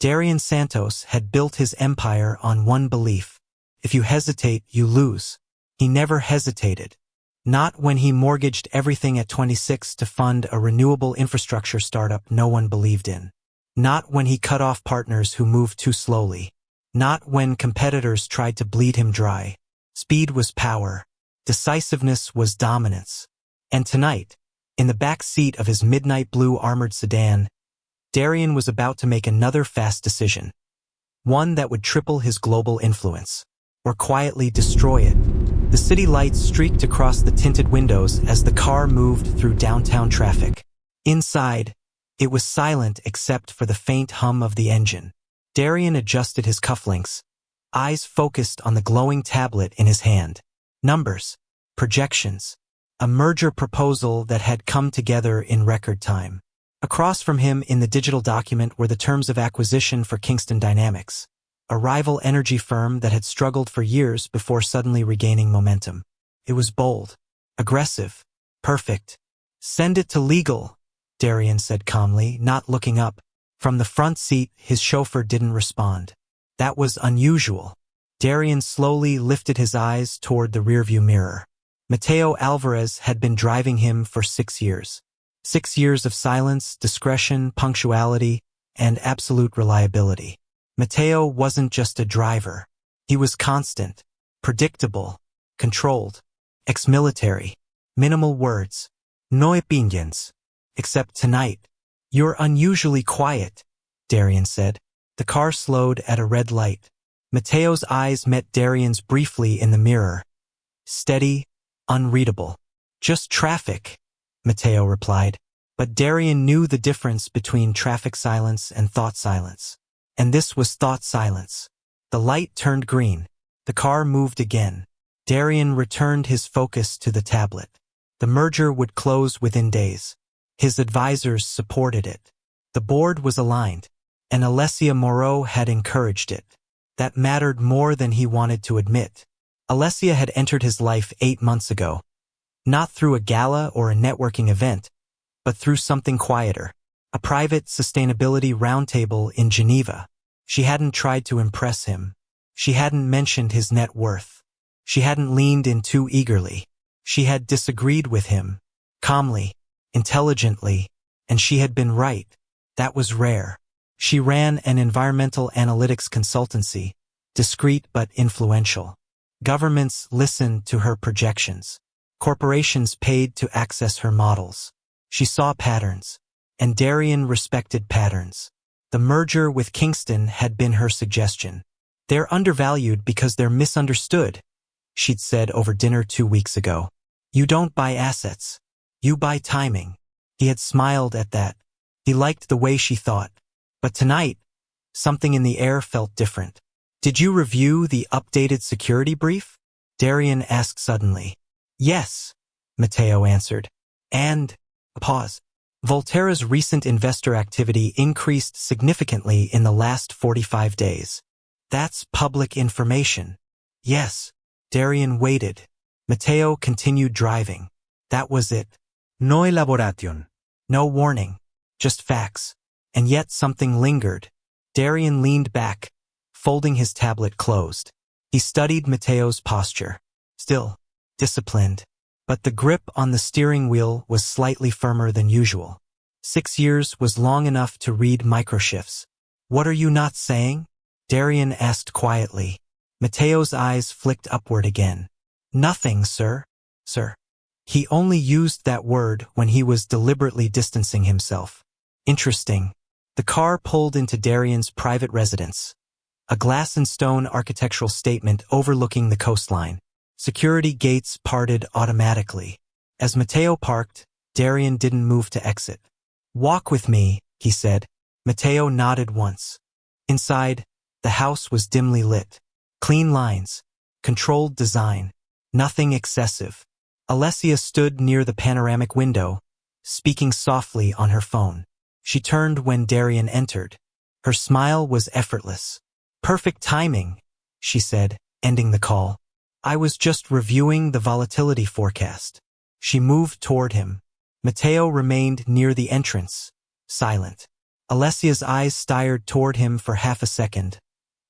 Darian Santos had built his empire on one belief. If you hesitate, you lose. He never hesitated. Not when he mortgaged everything at 26 to fund a renewable infrastructure startup no one believed in. Not when he cut off partners who moved too slowly. Not when competitors tried to bleed him dry. Speed was power. Decisiveness was dominance. And tonight, in the back seat of his midnight blue armored sedan, Darian was about to make another fast decision. One that would triple his global influence. Or quietly destroy it. The city lights streaked across the tinted windows as the car moved through downtown traffic. Inside, it was silent except for the faint hum of the engine. Darian adjusted his cufflinks, eyes focused on the glowing tablet in his hand. Numbers, projections, a merger proposal that had come together in record time. Across from him in the digital document were the terms of acquisition for Kingston Dynamics, a rival energy firm that had struggled for years before suddenly regaining momentum. It was bold, aggressive, perfect. "Send it to legal," Darian said calmly, not looking up. From the front seat, his chauffeur didn't respond. That was unusual. Darian slowly lifted his eyes toward the rearview mirror. Mateo Alvarez had been driving him for 6 years. 6 years of silence, discretion, punctuality, and absolute reliability. Mateo wasn't just a driver. He was constant, predictable, controlled, ex-military, minimal words, no opinions. Except tonight. "You're unusually quiet," Darian said. The car slowed at a red light. Mateo's eyes met Darian's briefly in the mirror. Steady, unreadable. "Just traffic," Mateo replied. But Darian knew the difference between traffic silence and thought silence. And this was thought silence. The light turned green. The car moved again. Darian returned his focus to the tablet. The merger would close within days. His advisors supported it. The board was aligned, and Alessia Moreau had encouraged it. That mattered more than he wanted to admit. Alessia had entered his life 8 months ago. Not through a gala or a networking event, but through something quieter. A private sustainability roundtable in Geneva. She hadn't tried to impress him. She hadn't mentioned his net worth. She hadn't leaned in too eagerly. She had disagreed with him, calmly, intelligently, and she had been right. That was rare. She ran an environmental analytics consultancy, discreet but influential. Governments listened to her projections. Corporations paid to access her models. She saw patterns, and Darian respected patterns. The merger with Kingston had been her suggestion. "They're undervalued because they're misunderstood," she'd said over dinner 2 weeks ago. "You don't buy assets. You buy timing." He had smiled at that. He liked the way she thought. But tonight, something in the air felt different. "Did you review the updated security brief?" Darian asked suddenly. "Yes," Mateo answered. "And," a pause, "Volterra's recent investor activity increased significantly in the last 45 days. That's public information." "Yes." Darian waited. Mateo continued driving. That was it. No elaboration. No warning. Just facts. And yet something lingered. Darian leaned back, folding his tablet closed. He studied Mateo's posture. Still, disciplined. But the grip on the steering wheel was slightly firmer than usual. 6 years was long enough to read microshifts. "What are you not saying?" Darian asked quietly. Mateo's eyes flicked upward again. "Nothing, sir. Sir." He only used that word when he was deliberately distancing himself. Interesting. The car pulled into Darian's private residence. A glass and stone architectural statement overlooking the coastline. Security gates parted automatically. As Mateo parked, Darian didn't move to exit. "Walk with me," he said. Mateo nodded once. Inside, the house was dimly lit. Clean lines, controlled design, nothing excessive. Alessia stood near the panoramic window, speaking softly on her phone. She turned when Darian entered. Her smile was effortless. "Perfect timing," she said, ending the call. "I was just reviewing the volatility forecast." She moved toward him. Mateo remained near the entrance, silent. Alessia's eyes stared toward him for half a second,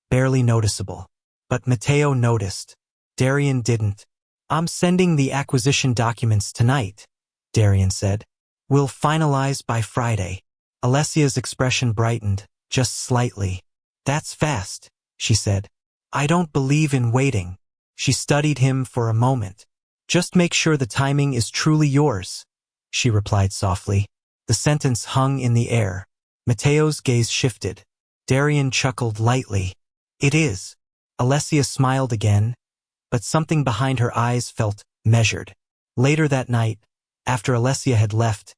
barely noticeable. But Matteo noticed. Darian didn't. "I'm sending the acquisition documents tonight," Darian said. "We'll finalize by Friday." Alessia's expression brightened, just slightly. "That's fast," she said. "I don't believe in waiting." She studied him for a moment. "Just make sure the timing is truly yours," she replied softly. The sentence hung in the air. Matteo's gaze shifted. Darian chuckled lightly. "It is." Alessia smiled again, but something behind her eyes felt measured. Later that night, after Alessia had left,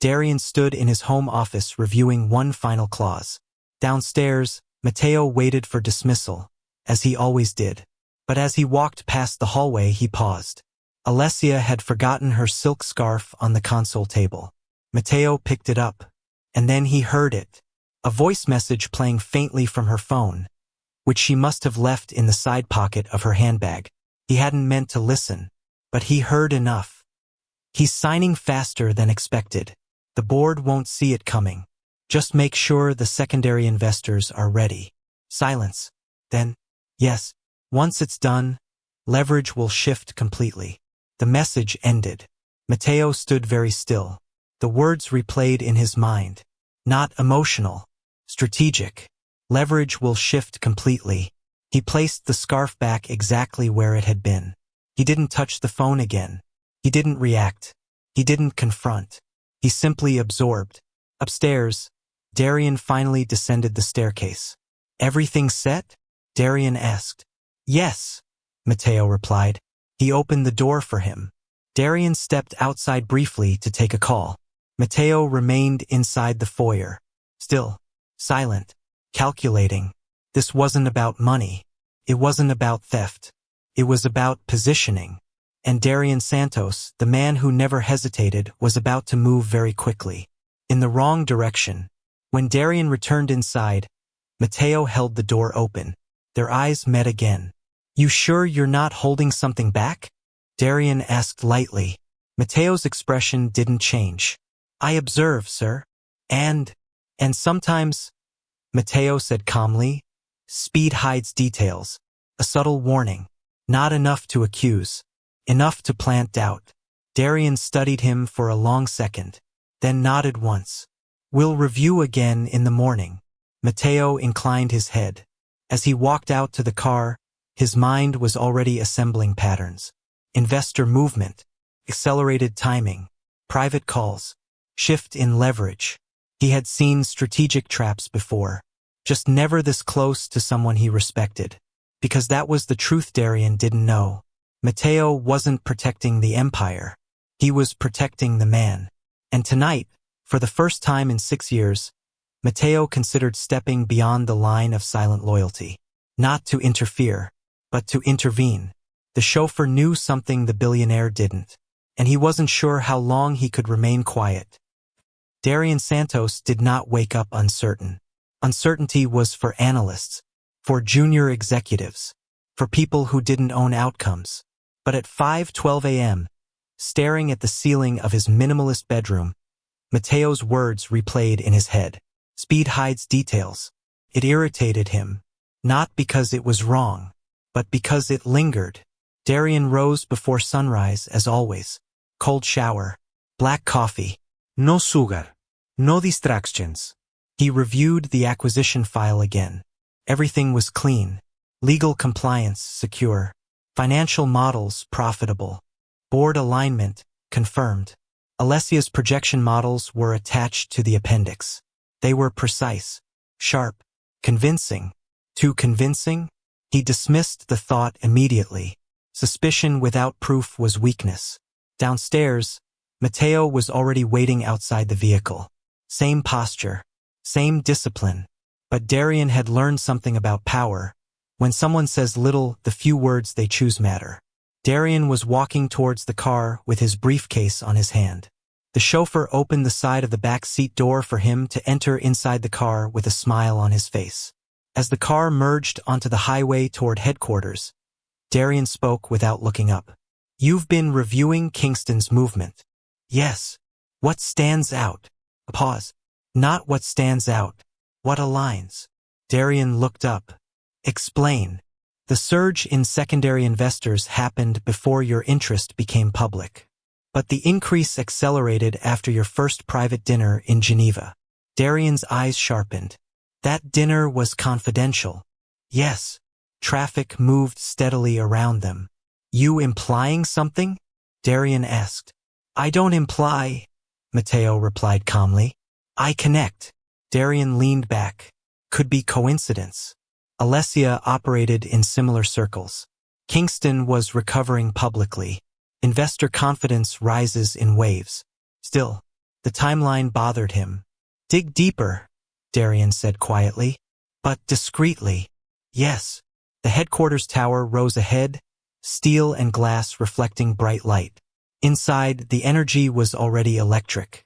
Darian stood in his home office reviewing one final clause. Downstairs, Matteo waited for dismissal, as he always did. But as he walked past the hallway, he paused. Alessia had forgotten her silk scarf on the console table. Matteo picked it up, and then he heard it. A voice message playing faintly from her phone, which she must have left in the side pocket of her handbag. He hadn't meant to listen, but he heard enough. "He's signing faster than expected. The board won't see it coming. Just make sure the secondary investors are ready." Silence. Then, "Yes, once it's done, leverage will shift completely." The message ended. Matteo stood very still. The words replayed in his mind. Not emotional. Strategic. Leverage will shift completely. He placed the scarf back exactly where it had been. He didn't touch the phone again. He didn't react. He didn't confront. He simply absorbed. Upstairs, Darian finally descended the staircase. "Everything set?" Darian asked. "Yes," Matteo replied. He opened the door for him. Darian stepped outside briefly to take a call. Matteo remained inside the foyer, still, silent, calculating. This wasn't about money. It wasn't about theft. It was about positioning. And Darian Santos, the man who never hesitated, was about to move very quickly. In the wrong direction. When Darian returned inside, Matteo held the door open. Their eyes met again. "You sure you're not holding something back?" Darian asked lightly. Matteo's expression didn't change. "I observe, sir. And sometimes," Matteo said calmly, "speed hides details. A subtle warning. Not enough to accuse. Enough to plant doubt." Darian studied him for a long second, then nodded once. "We'll review again in the morning." Matteo inclined his head. As he walked out to the car, his mind was already assembling patterns. Investor movement, accelerated timing, private calls, shift in leverage. He had seen strategic traps before, just never this close to someone he respected. Because that was the truth Darian didn't know. Matteo wasn't protecting the empire. He was protecting the man. And tonight, for the first time in 6 years, Matteo considered stepping beyond the line of silent loyalty. Not to interfere, but to intervene. The chauffeur knew something the billionaire didn't, and he wasn't sure how long he could remain quiet. Darian Santos did not wake up uncertain. Uncertainty was for analysts, for junior executives, for people who didn't own outcomes. But at 5:12 a.m., staring at the ceiling of his minimalist bedroom, Matteo's words replayed in his head. Speed hides details. It irritated him, not because it was wrong, but because it lingered. Darian rose before sunrise as always. Cold shower, black coffee, no sugar, no distractions. He reviewed the acquisition file again. Everything was clean. Legal compliance secure. Financial models profitable. Board alignment confirmed. Alessia's projection models were attached to the appendix. They were precise, sharp, convincing. Too convincing? He dismissed the thought immediately. Suspicion without proof was weakness. Downstairs, Matteo was already waiting outside the vehicle. Same posture, same discipline. But Darian had learned something about power. When someone says little, the few words they choose matter. Darian was walking towards the car with his briefcase on his hand. The chauffeur opened the side of the back seat door for him to enter inside the car with a smile on his face. As the car merged onto the highway toward headquarters, Darian spoke without looking up. "You've been reviewing Kingston's movement." "Yes." "What stands out?" A pause. Not what stands out. What aligns? Darian looked up. Explain. The surge in secondary investors happened before your interest became public. But the increase accelerated after your first private dinner in Geneva. Darian's eyes sharpened. That dinner was confidential. Yes. Traffic moved steadily around them. You implying something? Darian asked. I don't imply, Matteo replied calmly. I connect. Darian leaned back. Could be coincidence. Alessia operated in similar circles. Kingston was recovering publicly. Investor confidence rises in waves. Still, the timeline bothered him. Dig deeper, Darian said quietly, but discreetly. Yes. The headquarters tower rose ahead, steel and glass reflecting bright light. Inside, the energy was already electric.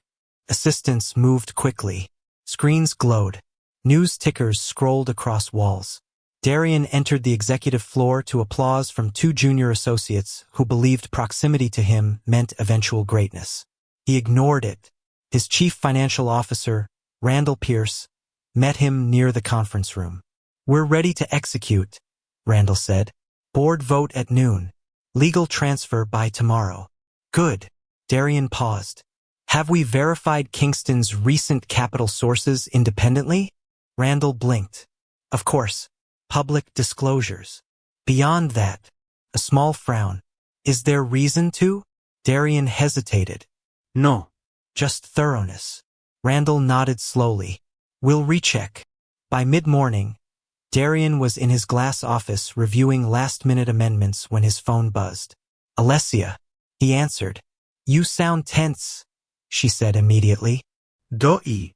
Assistants moved quickly. Screens glowed. News tickers scrolled across walls. Darian entered the executive floor to applause from two junior associates who believed proximity to him meant eventual greatness. He ignored it. His chief financial officer, Randall Pierce, met him near the conference room. We're ready to execute, Randall said. Board vote at noon. Legal transfer by tomorrow. Good. Darian paused. Have we verified Kingston's recent capital sources independently? Randall blinked. Of course. Public disclosures. Beyond that, a small frown. Is there reason to? Darian hesitated. No. Just thoroughness. Randall nodded slowly. We'll recheck. By mid-morning, Darian was in his glass office reviewing last-minute amendments when his phone buzzed. Alessia, he answered. You sound tense, she said immediately. Doi.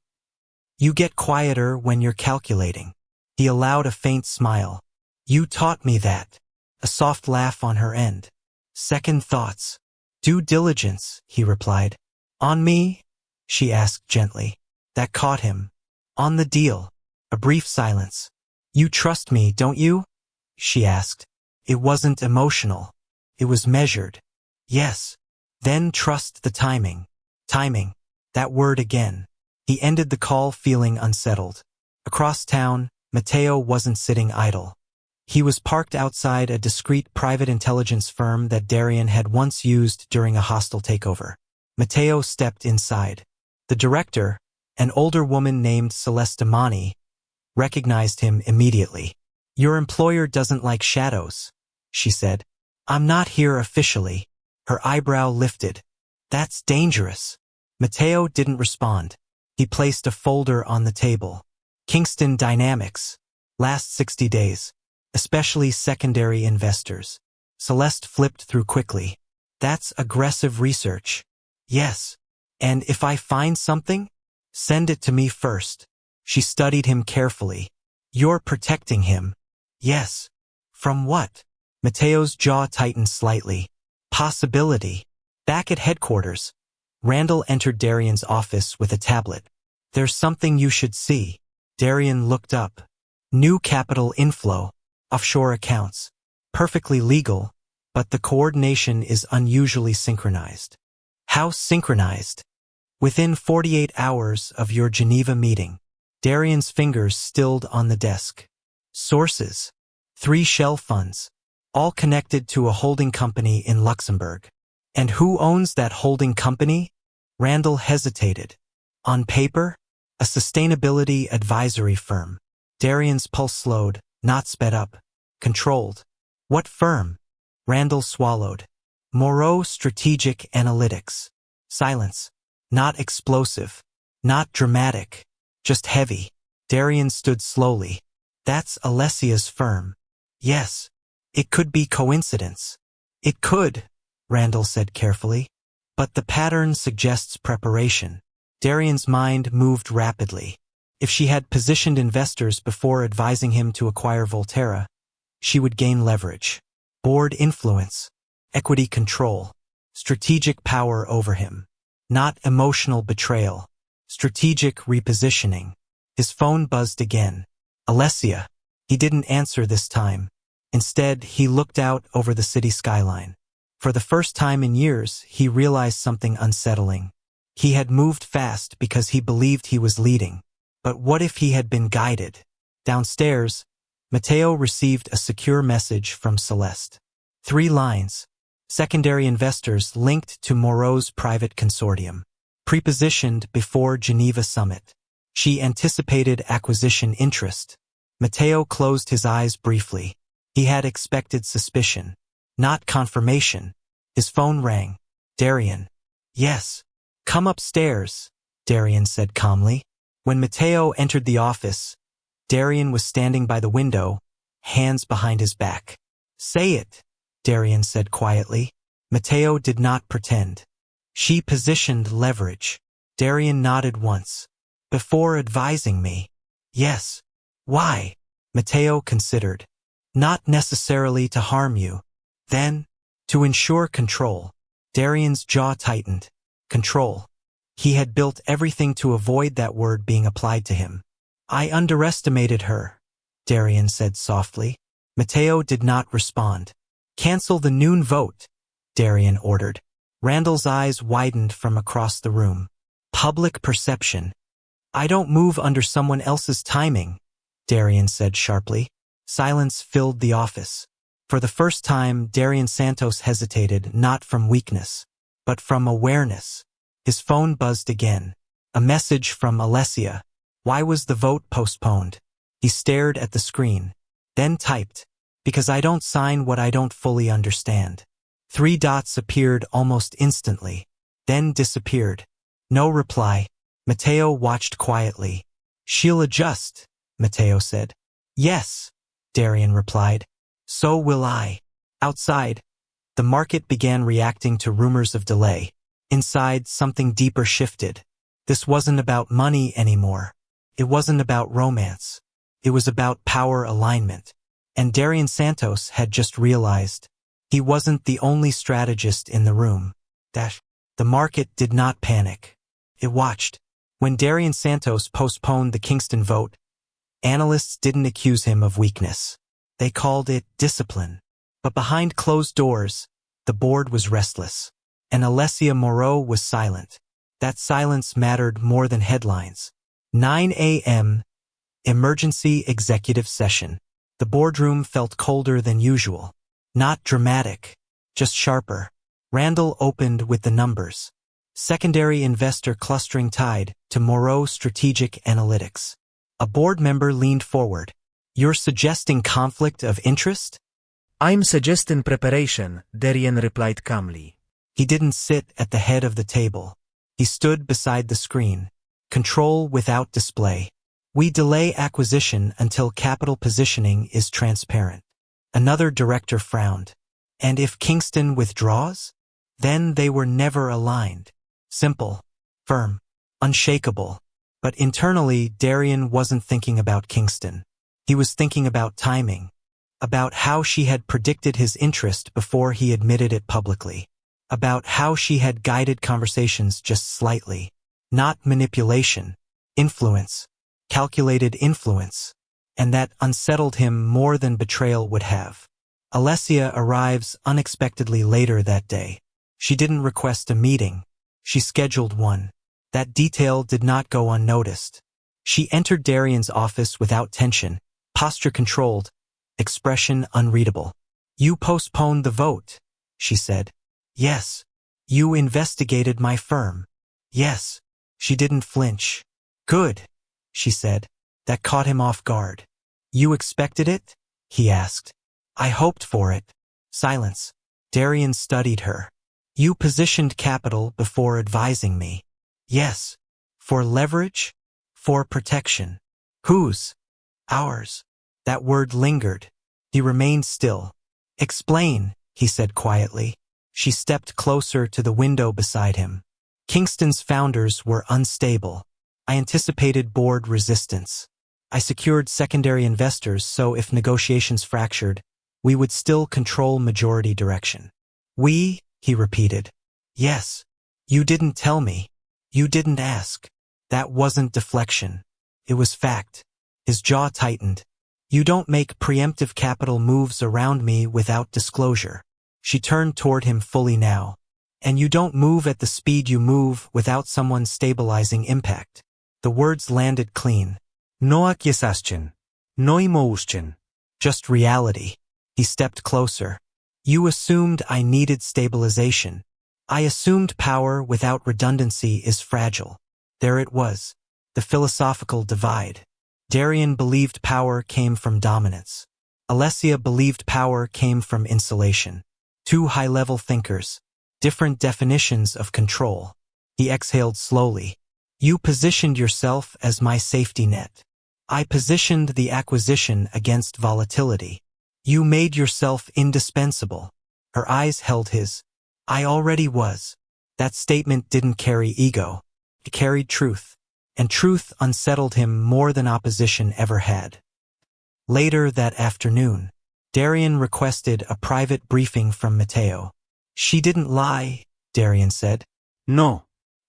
You get quieter when you're calculating. He allowed a faint smile. You taught me that. A soft laugh on her end. Second thoughts. Due diligence, he replied. On me? She asked gently. That caught him. On the deal. A brief silence. You trust me, don't you? She asked. It wasn't emotional. It was measured. Yes. Then trust the timing. Timing. That word again. He ended the call feeling unsettled. Across town, Matteo wasn't sitting idle. He was parked outside a discreet private intelligence firm that Darian had once used during a hostile takeover. Matteo stepped inside. The director, an older woman named Celeste Mani, recognized him immediately. Your employer doesn't like shadows, she said. I'm not here officially. Her eyebrow lifted. That's dangerous. Matteo didn't respond. He placed a folder on the table. Kingston Dynamics. Last 60 days. Especially secondary investors. Celeste flipped through quickly. That's aggressive research. Yes. And if I find something, send it to me first. She studied him carefully. You're protecting him. Yes. From what? Matteo's jaw tightened slightly. Possibility. Back at headquarters, Randall entered Darian's office with a tablet. There's something you should see. Darian looked up. New capital inflow. Offshore accounts. Perfectly legal, but the coordination is unusually synchronized. How synchronized? Within 48 hours of your Geneva meeting. Darian's fingers stilled on the desk. Sources. 3 shell funds. All connected to a holding company in Luxembourg. And who owns that holding company? Randall hesitated. On paper, a sustainability advisory firm. Darian's pulse slowed, not sped up. Controlled. What firm? Randall swallowed. Moreau Strategic Analytics. Silence. Not explosive. Not dramatic. Just heavy. Darian stood slowly. That's Alessia's firm. Yes. It could be coincidence. It could, Randall said carefully. But the pattern suggests preparation. Darian's mind moved rapidly. If she had positioned investors before advising him to acquire Volterra, she would gain leverage. Board influence. Equity control. Strategic power over him. Not emotional betrayal. Strategic repositioning. His phone buzzed again. Alessia. He didn't answer this time. Instead, he looked out over the city skyline. For the first time in years, he realized something unsettling. He had moved fast because he believed he was leading. But what if he had been guided? Downstairs, Mateo received a secure message from Celeste. 3 lines. Secondary investors linked to Moreau's private consortium. Prepositioned before Geneva summit. She anticipated acquisition interest. Mateo closed his eyes briefly. He had expected suspicion, not confirmation. His phone rang. Darian. Yes. Come upstairs, Darian said calmly. When Mateo entered the office, Darian was standing by the window, hands behind his back. Say it, Darian said quietly. Mateo did not pretend. She positioned leverage. Darian nodded once. Before advising me. Yes. Why? Mateo considered. Not necessarily to harm you. Then, to ensure control. Darian's jaw tightened. Control. He had built everything to avoid that word being applied to him. I underestimated her, Darian said softly. Mateo did not respond. Cancel the noon vote, Darian ordered. Randall's eyes widened from across the room. Public perception. I don't move under someone else's timing, Darian said sharply. Silence filled the office. For the first time, Darian Santos hesitated, not from weakness, but from awareness. His phone buzzed again. A message from Alessia. Why was the vote postponed? He stared at the screen, then typed, because I don't sign what I don't fully understand. 3 dots appeared almost instantly, then disappeared. No reply. Mateo watched quietly. She'll adjust, Mateo said. Yes, Darian replied. So will I. Outside, the market began reacting to rumors of delay. Inside, something deeper shifted. This wasn't about money anymore. It wasn't about romance. It was about power alignment. And Darian Santos had just realized he wasn't the only strategist in the room. The market did not panic. It watched. When Darian Santos postponed the Kingston vote, analysts didn't accuse him of weakness. They called it discipline. But behind closed doors, the board was restless. And Alessia Moreau was silent. That silence mattered more than headlines. 9 a.m. Emergency executive session. The boardroom felt colder than usual. Not dramatic, just sharper. Randall opened with the numbers. Secondary investor clustering tied to Moreau Strategic Analytics. A board member leaned forward. You're suggesting conflict of interest? I'm suggesting preparation, Darian replied calmly. He didn't sit at the head of the table. He stood beside the screen. Control without display. We delay acquisition until capital positioning is transparent. Another director frowned. And if Kingston withdraws? Then they were never aligned. Simple, firm, unshakable. But internally, Darian wasn't thinking about Kingston. He was thinking about timing, about how she had predicted his interest before he admitted it publicly, about how she had guided conversations just slightly, not manipulation, influence, calculated influence, and that unsettled him more than betrayal would have. Alessia arrives unexpectedly later that day. She didn't request a meeting. She scheduled one. That detail did not go unnoticed. She entered Darian's office without tension, posture controlled, expression unreadable. You postponed the vote, she said. Yes. You investigated my firm. Yes. She didn't flinch. Good, she said. That caught him off guard. You expected it? He asked. I hoped for it. Silence. Darian studied her. You positioned capital before advising me. Yes. For leverage? For protection. Whose? Ours. That word lingered. He remained still. Explain, he said quietly. She stepped closer to the window beside him. Kingston's founders were unstable. I anticipated board resistance. I secured secondary investors so if negotiations fractured, we would still control majority direction. We, he repeated. Yes. You didn't tell me. You didn't ask. That wasn't deflection. It was fact. His jaw tightened. You don't make preemptive capital moves around me without disclosure. She turned toward him fully now. And you don't move at the speed you move without someone stabilizing impact. The words landed clean. Noak yesaschin. Noi mouschin. Just reality. He stepped closer. You assumed I needed stabilization. I assumed power without redundancy is fragile. There it was. The philosophical divide. Darian believed power came from dominance. Alessia believed power came from insulation. Two high-level thinkers. Different definitions of control. He exhaled slowly. You positioned yourself as my safety net. I positioned the acquisition against volatility. You made yourself indispensable. Her eyes held his. I already was. That statement didn't carry ego. It carried truth. And truth unsettled him more than opposition ever had. Later that afternoon, Darian requested a private briefing from Matteo. She didn't lie, Darian said. No.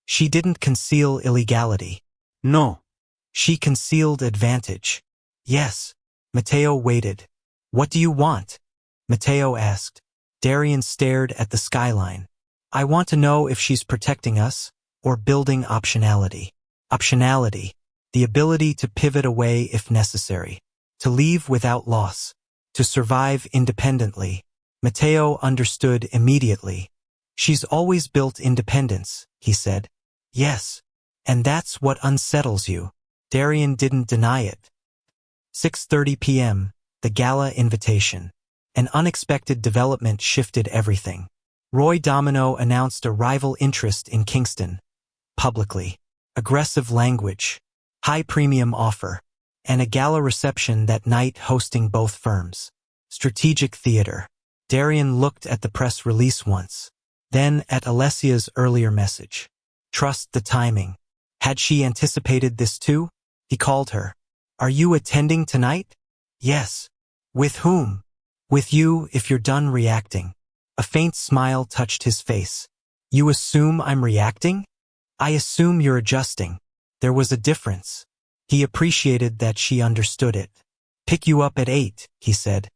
She didn't conceal illegality. No. She concealed advantage. Yes. Matteo waited. What do you want? Matteo asked. Darian stared at the skyline. I want to know if she's protecting us or building optionality. Optionality. The ability to pivot away if necessary. To leave without loss. To survive independently. Matteo understood immediately. She's always built independence, he said. Yes. And that's what unsettles you. Darian didn't deny it. 6:30 p.m., the gala invitation. An unexpected development shifted everything. Roy Domino announced a rival interest in Kingston. Publicly. Aggressive language. High premium offer. And a gala reception that night hosting both firms. Strategic theater. Darian looked at the press release once. Then at Alessia's earlier message. Trust the timing. Had she anticipated this too? He called her. Are you attending tonight? Yes. With whom? With you if you're done reacting. A faint smile touched his face. You assume I'm reacting? I assume you're adjusting. There was a difference. He appreciated that she understood it. Pick you up at 8, he said.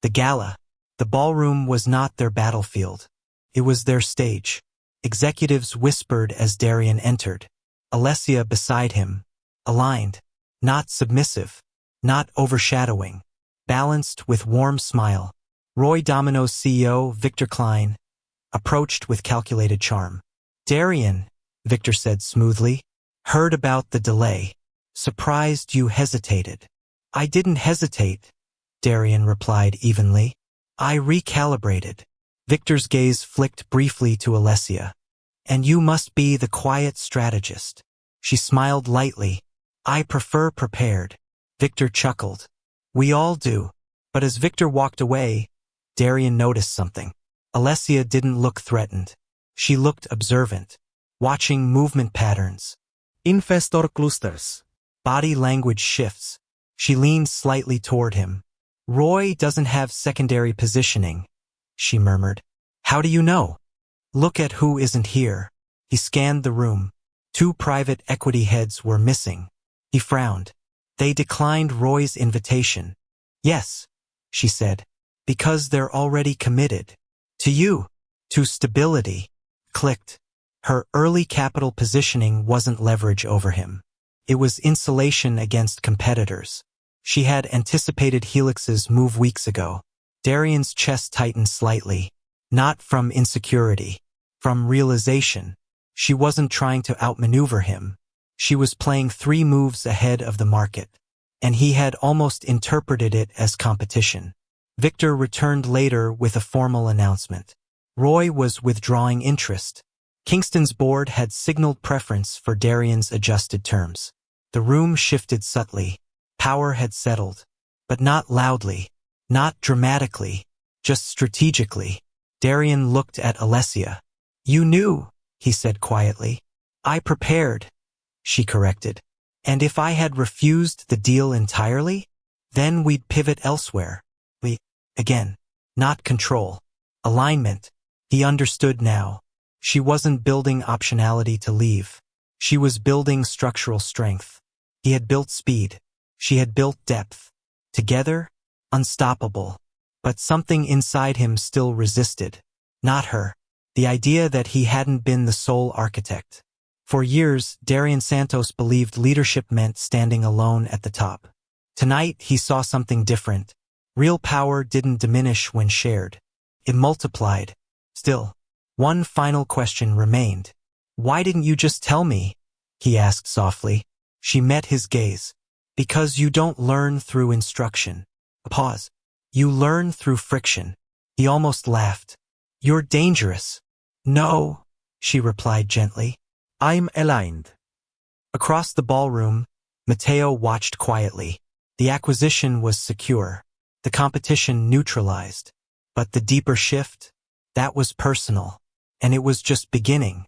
The gala. The ballroom was not their battlefield. It was their stage. Executives whispered as Darian entered. Alessia beside him. Aligned. Not submissive. Not overshadowing. Balanced with warm smile. Roy Domino's CEO, Victor Klein, approached with calculated charm. Darian, Victor said smoothly, heard about the delay. Surprised you hesitated. I didn't hesitate, Darian replied evenly. I recalibrated. Victor's gaze flicked briefly to Alessia. And you must be the quiet strategist. She smiled lightly. I prefer prepared. Victor chuckled. We all do. But as Victor walked away, Darian noticed something. Alessia didn't look threatened. She looked observant, watching movement patterns. Infestor clusters. Body language shifts. She leaned slightly toward him. Roy doesn't have secondary positioning, she murmured. How do you know? Look at who isn't here. He scanned the room. 2 private equity heads were missing. He frowned. They declined Roy's invitation. Yes, she said, because they're already committed. To you. To stability. Clicked. Her early capital positioning wasn't leverage over him. It was insulation against competitors. She had anticipated Helix's move weeks ago. Darian's chest tightened slightly. Not from insecurity. From realization. She wasn't trying to outmaneuver him. She was playing 3 moves ahead of the market. And he had almost interpreted it as competition. Victor returned later with a formal announcement. Roy was withdrawing interest. Kingston's board had signaled preference for Darian's adjusted terms. The room shifted subtly. Power had settled. But not loudly. Not dramatically. Just strategically. Darian looked at Alessia. You knew, he said quietly. I prepared, she corrected. And if I had refused the deal entirely, then we'd pivot elsewhere. Again, not control. Alignment. He understood now. She wasn't building optionality to leave. She was building structural strength. He had built speed. She had built depth. Together, unstoppable. But something inside him still resisted. Not her. The idea that he hadn't been the sole architect. For years, Darian Santos believed leadership meant standing alone at the top. Tonight, he saw something different. Real power didn't diminish when shared. It multiplied. Still, one final question remained. Why didn't you just tell me? He asked softly. She met his gaze. Because you don't learn through instruction. A pause. You learn through friction. He almost laughed. You're dangerous. No, she replied gently. I'm aligned. Across the ballroom, Mateo watched quietly. The acquisition was secure. The competition neutralized. But the deeper shift? That was personal. And it was just beginning.